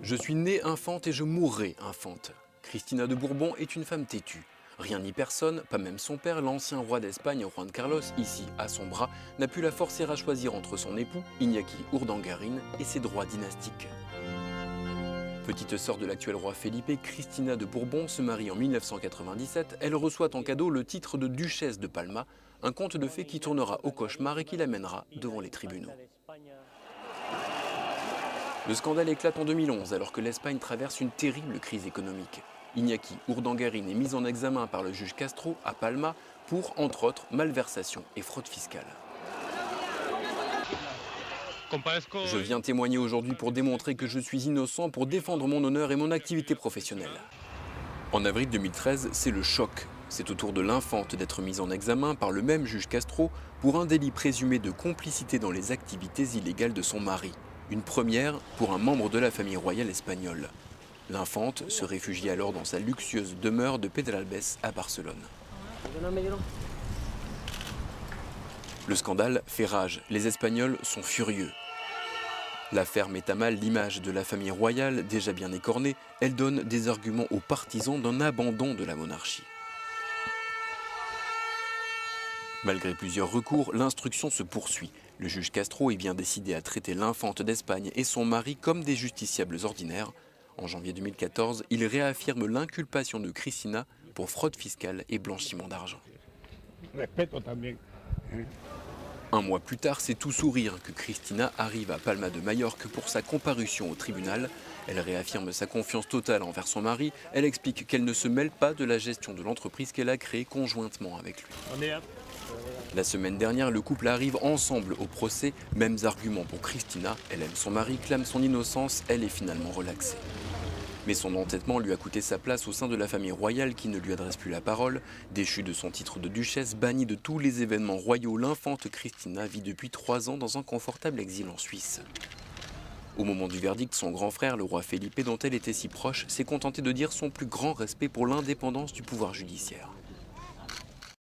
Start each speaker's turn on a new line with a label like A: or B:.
A: Je suis née infante et je mourrai infante. Cristina de Bourbon est une femme têtue. Rien ni personne, pas même son père, l'ancien roi d'Espagne, Juan Carlos, ici à son bras, n'a pu la forcer à choisir entre son époux, Iñaki Urdangarin, et ses droits dynastiques. Petite sœur de l'actuel roi Felipe, Cristina de Bourbon se marie en 1997. Elle reçoit en cadeau le titre de duchesse de Palma, un conte de fées qui tournera au cauchemar et qui l'amènera devant les tribunaux. Le scandale éclate en 2011 alors que l'Espagne traverse une terrible crise économique. Iñaki Urdangarin est mis en examen par le juge Castro à Palma pour, entre autres, malversation et fraude fiscale. Je viens témoigner aujourd'hui pour démontrer que je suis innocent, pour défendre mon honneur et mon activité professionnelle. En avril 2013, c'est le choc. C'est au tour de l'infante d'être mise en examen par le même juge Castro pour un délit présumé de complicité dans les activités illégales de son mari. Une première pour un membre de la famille royale espagnole. L'infante se réfugie alors dans sa luxueuse demeure de Pedralbes à Barcelone. Le scandale fait rage. Les Espagnols sont furieux. L'affaire met à mal l'image de la famille royale, déjà bien écornée. Elle donne des arguments aux partisans d'un abandon de la monarchie. Malgré plusieurs recours, l'instruction se poursuit. Le juge Castro est bien décidé à traiter l'infante d'Espagne et son mari comme des justiciables ordinaires. En janvier 2014, il réaffirme l'inculpation de Cristina pour fraude fiscale et blanchiment d'argent. Un mois plus tard, c'est tout sourire que Cristina arrive à Palma de Majorque pour sa comparution au tribunal. Elle réaffirme sa confiance totale envers son mari. Elle explique qu'elle ne se mêle pas de la gestion de l'entreprise qu'elle a créée conjointement avec lui. La semaine dernière, le couple arrive ensemble au procès. Mêmes arguments pour Cristina. Elle aime son mari, clame son innocence. Elle est finalement relaxée. Mais son entêtement lui a coûté sa place au sein de la famille royale qui ne lui adresse plus la parole. Déchue de son titre de duchesse, bannie de tous les événements royaux, l'infante Cristina vit depuis 3 ans dans un confortable exil en Suisse. Au moment du verdict, son grand frère, le roi Felipe, dont elle était si proche, s'est contenté de dire son plus grand respect pour l'indépendance du pouvoir judiciaire.